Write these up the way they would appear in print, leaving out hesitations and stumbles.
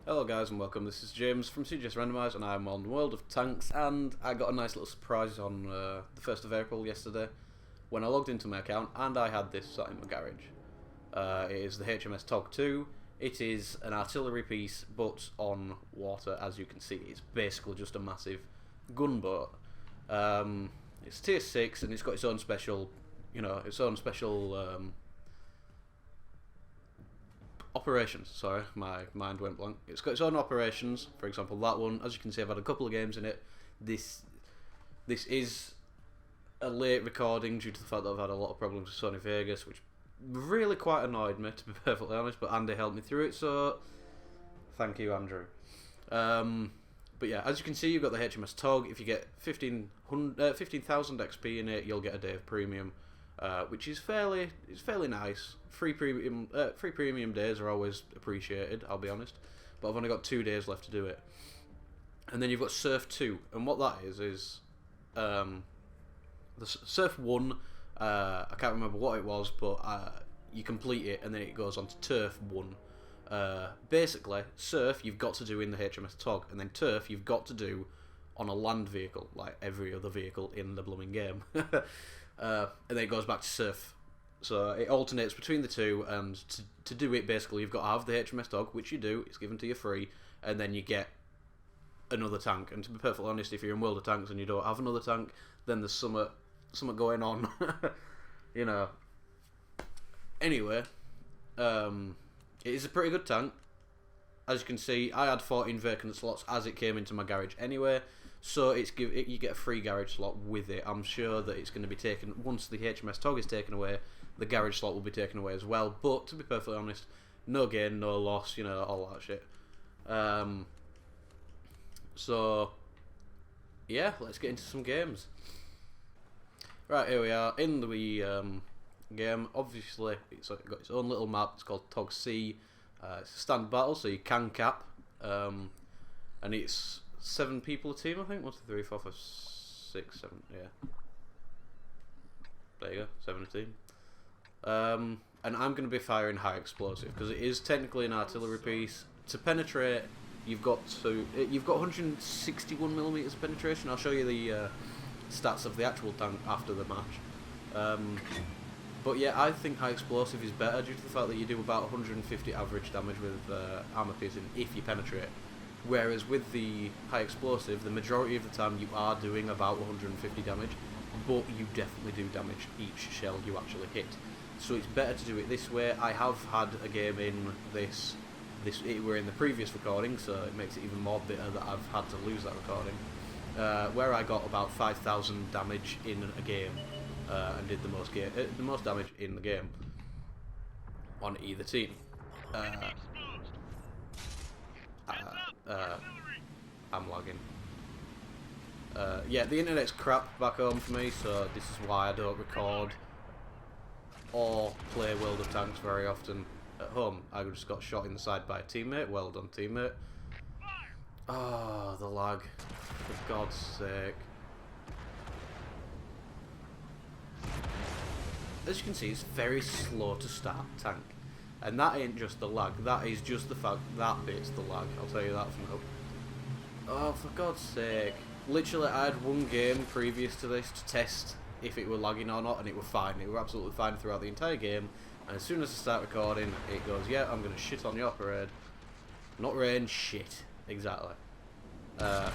Hello guys and welcome, this is James from CJS Randomize and I'm on World of Tanks, and I got a nice little surprise on the 1st of April yesterday when I logged into my account and I had this sat in my garage. It is the HMS Tog 2. It is an artillery piece but on water. As you can see, it's basically just a massive gunboat. It's tier 6 and it's got its own special, operations. Sorry, my mind went blank. It's got its own operations. For example, that one, as you can see, I've had a couple of games in it. This is a late recording due to the fact that I've had a lot of problems with Sony Vegas, which really quite annoyed me, to be perfectly honest, but Andy helped me through it, so thank you, Andrew. But yeah, as you can see, you've got the HMS Tog. If you get 15,000 XP in it, you'll get a day of premium, which is fairly nice. Free premium days are always appreciated, I'll be honest, but I've only got 2 days left to do it. And then you've got Surf 2, and what that is the Surf 1, I can't remember what it was, but you complete it and then it goes on to Turf 1. Basically, Surf you've got to do in the HMS Tog, and then Turf you've got to do on a land vehicle, like every other vehicle in the blooming game. And then it goes back to Surf. So it alternates between the two, and to do it, basically, you've got to have the HMS Tog, which you do, it's given to you free, and then you get another tank. And to be perfectly honest, if you're in World of Tanks and you don't have another tank, then there's something going on, you know. Anyway, it is a pretty good tank. As you can see, I had 14 vacant slots as it came into my garage anyway, so you get a free garage slot with it. I'm sure that it's going to be taken, once the HMS Tog is taken away, the garage slot will be taken away as well, but to be perfectly honest, no gain, no loss, you know, all that shit. So, yeah, let's get into some games. Right, here we are, in the game. Obviously, it's got its own little map, it's called Tog C. It's a stand battle, so you can cap, and it's 7 people a team, I think. 1, 2, 3, 4, 5, 6, 7, yeah. There you go, 7 a team. And I'm going to be firing high explosive, because it is technically an artillery piece. To penetrate, you've got 161mm of penetration. I'll show you the stats of the actual tank after the match. But yeah, I think high explosive is better due to the fact that you do about 150 average damage with armor piercing if you penetrate. Whereas with the high explosive, the majority of the time you are doing about 150 damage, but you definitely do damage each shell you actually hit. So it's better to do it this way. I have had a game in this we're in the previous recording, so it makes it even more bitter that I've had to lose that recording, where I got about 5,000 damage in a game. And did the most damage in the game on either team. I'm lagging. Yeah, the internet's crap back home for me, so this is why I don't record or play World of Tanks very often. At home, I just got shot in the side by a teammate. Well done, teammate. Oh, the lag. For God's sake. As you can see, it's very slow to start tank, and that ain't just the lag, that is just the fact that bit's the lag, I'll tell you that from now. Oh, for God's sake. Literally, I had one game previous to this to test if it were lagging or not, and it were fine. It were absolutely fine throughout the entire game, and as soon as I start recording, it goes, yeah, I'm going to shit on your parade. Not rain, shit. Exactly. But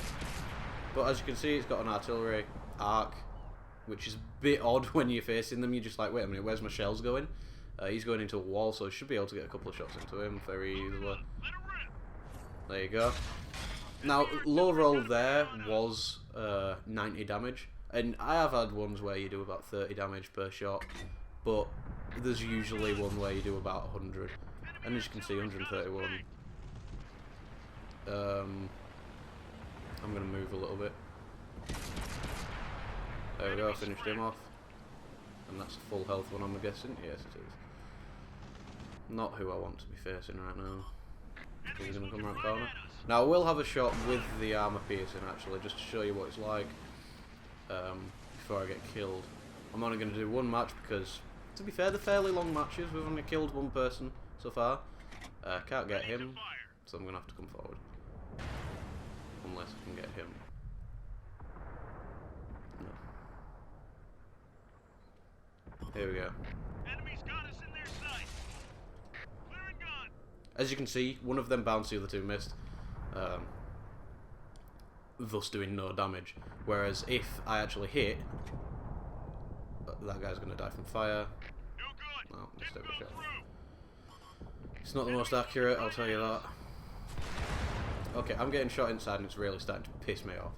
as you can see, it's got an artillery arc, which is a bit odd when you're facing them. You're just like, wait a minute, where's my shells going? He's going into a wall, so I should be able to get a couple of shots into him very easily. There you go. Now, low roll there was 90 damage, and I have had ones where you do about 30 damage per shot, but there's usually one where you do about 100, and as you can see, 131. I'm going to move a little bit. There we go, I finished him off. And that's a full health one, I'm guessing. Yes, it is. Not who I want to be facing right now. He's going to come around the corner. Now, I will have a shot with the armor piercing, actually, just to show you what it's like before I get killed. I'm only going to do one match because, to be fair, they're fairly long matches. We've only killed one person so far. Can't get him. so I'm going to have to come forward. Unless I can get him. No. Here we go. Enemies got us in their sight. Clear and gone. As you can see, one of them bounced, the other two missed. Thus doing no damage. Whereas if I actually hit, that guy's going to die from fire. No good. Oh, missed every shot. Through. It's not the most accurate, I'll tell you that. Okay, I'm getting shot inside and it's really starting to piss me off.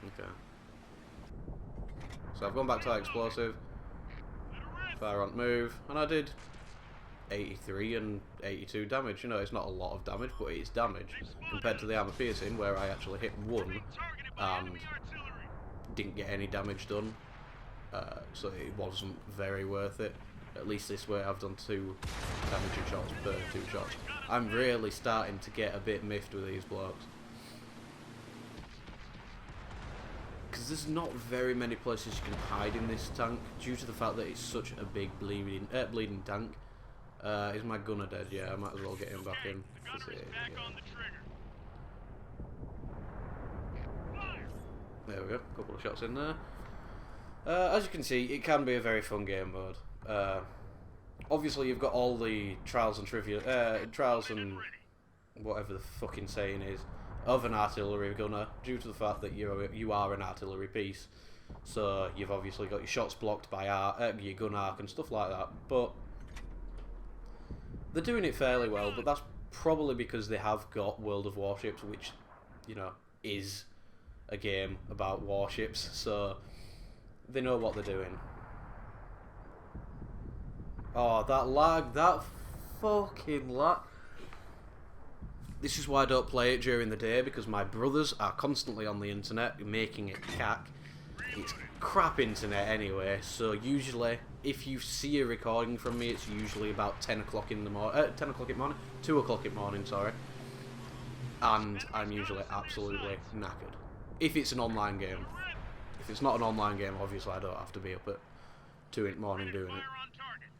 Okay. So I've gone back to high explosive, fire on move, and I did 83 and 82 damage. You know, it's not a lot of damage, but it's damage compared to the armor piercing, where I actually hit one and didn't get any damage done. So it wasn't very worth it. At least this way I've done 2 damaging shots per 2 shots. I'm really starting to get a bit miffed with these blokes. Because there's not very many places you can hide in this tank, due to the fact that it's such a big bleeding tank. Is my gunner dead? Yeah, I might as well get him back in. There we go, couple of shots in there. As you can see, it can be a very fun game mode. Obviously, you've got all the trials and whatever the fucking saying is of an artillery gunner, due to the fact that you are an artillery piece. So you've obviously got your shots blocked by your gun arc and stuff like that. But they're doing it fairly well. But that's probably because they have got World of Warships, which, you know, is a game about warships. So they know what they're doing. Oh, that lag, that fucking lag. This is why I don't play it during the day, because my brothers are constantly on the internet making it cack. It's crap internet anyway, so usually if you see a recording from me, it's usually about 10 o'clock in the morning, 2 o'clock in the morning, sorry. And I'm usually absolutely knackered. If it's an online game. If it's not an online game, obviously I don't have to be up at 2 in the morning doing it.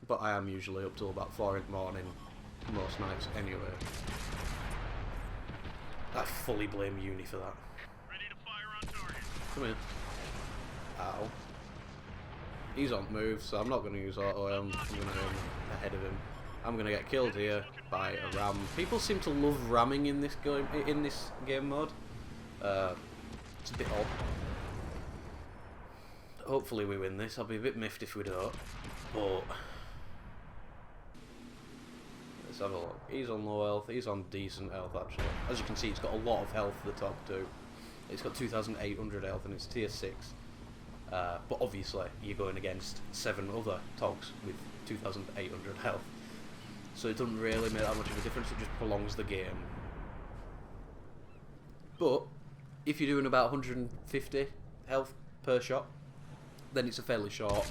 But I am usually up till about 4 in the morning most nights anyway. I fully blame uni for that. Come here. Ow. He's on move, so I'm not going to use auto aim. I'm going to aim ahead of him. I'm going to get killed here by a ram. People seem to love ramming in this game mode. It's a bit odd. Hopefully we win this. I'll be a bit miffed if we don't. But let's have a look. He's on low health. He's on decent health actually. As you can see, he's got a lot of health. The top two. It's got 2,800 health and it's tier 6. But obviously you're going against 7 other togs with 2,800 health. So it doesn't really make that much of a difference. It just prolongs the game. But if you're doing about 150 health per shot, then it's a fairly short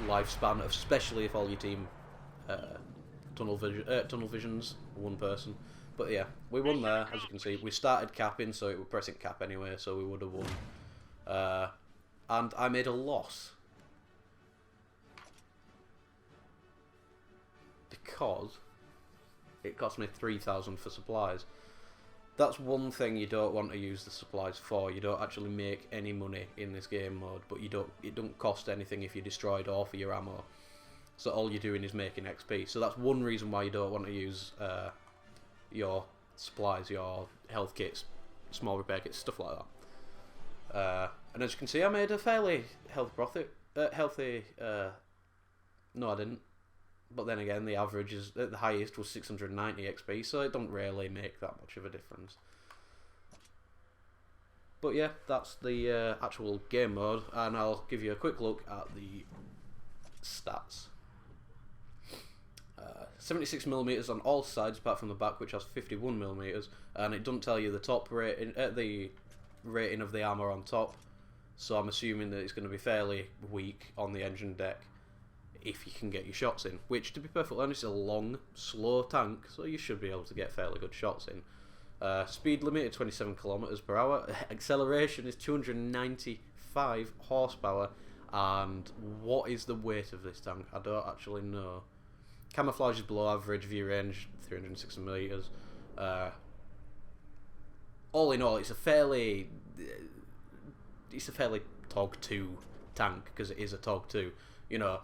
lifespan, especially if all your team tunnel visions one person. But yeah, we won there, as you can see. We started capping, so it was pressing cap anyway, so we would have won. And I made a loss. Because it cost me 3,000 for supplies. That's one thing you don't want to use the supplies for. You don't actually make any money in this game mode, but it don't cost anything if you destroy it or for your ammo. So all you're doing is making XP. So that's one reason why you don't want to use your supplies, your health kits, small repair kits, stuff like that. And as you can see, I made a fairly healthy. No, I didn't. But then again, the average is at the highest was 690 XP, so it don't really make that much of a difference. But yeah, that's the actual game mode, and I'll give you a quick look at the stats. 76mm on all sides apart from the back, which has 51mm, and it doesn't tell you the top rating, the rating of the armor on top. So I'm assuming that it's going to be fairly weak on the engine deck if you can get your shots in, which, to be perfectly honest, is a long, slow tank, so you should be able to get fairly good shots in. Speed limit is 27 km/h. Acceleration is 295 horsepower, And what is the weight of this tank? I don't actually know. Camouflage is below average, view range 360 meters. All in all, it's a fairly TOG 2 tank, because it is a TOG 2. You know,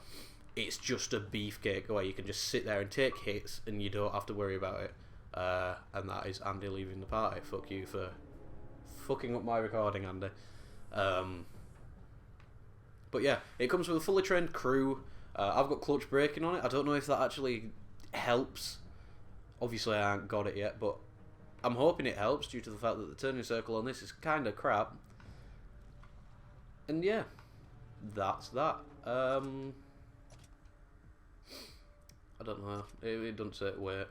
it's just a beefcake where you can just sit there and take hits and you don't have to worry about it. And that is Andy leaving the party. Fuck you for fucking up my recording, Andy. But yeah, it comes with a fully trained crew. I've got clutch braking on it. I don't know if that actually helps. Obviously I haven't got it yet, but I'm hoping it helps due to the fact that the turning circle on this is kind of crap. And yeah, that's that. I don't know. It doesn't say weight.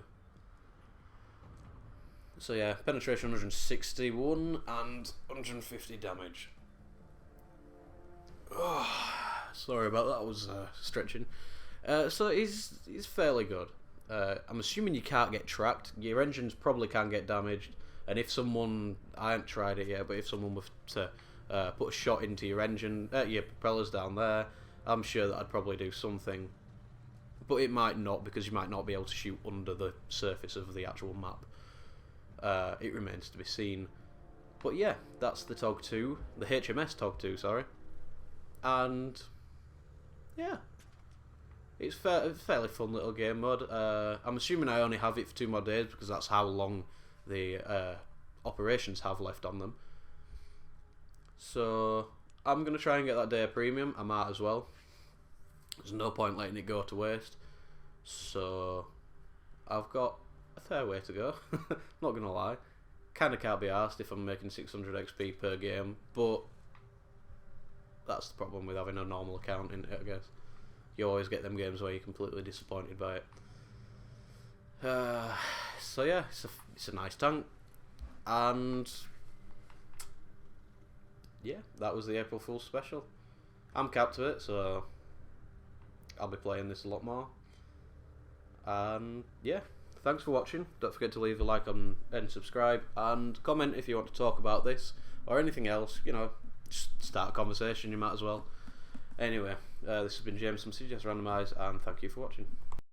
So yeah, penetration 161 and 150 damage. Oh, sorry about that. I was stretching. So he's fairly good. I'm assuming you can't get tracked. Your engines probably can get damaged, and if someone, I haven't tried it yet, but if someone was to put a shot into your engine, your propellers down there, I'm sure that I'd probably do something. But it might not, because you might not be able to shoot under the surface of the actual map. It remains to be seen. But yeah, that's the TOG 2, the HMS TOG 2, sorry. And yeah, it's a fairly fun little game mode. I'm assuming I only have it for 2 more days, because that's how long the operations have left on them. So I'm going to try and get that day of premium. I might as well. There's no point letting it go to waste. So I've got a fair way to go. Not going to lie. Kind of can't be arsed if I'm making 600 XP per game, but that's the problem with having a normal account in it, I guess. You always get them games where you're completely disappointed by it. So yeah, it's a nice tank. And yeah, that was the April Fool's special. I'm capped to it, so I'll be playing this a lot more. And yeah, thanks for watching. Don't forget to leave a like and subscribe, and comment if you want to talk about this or anything else. You know, just start a conversation, you might as well. Anyway, this has been James from CJS Randomize, and thank you for watching.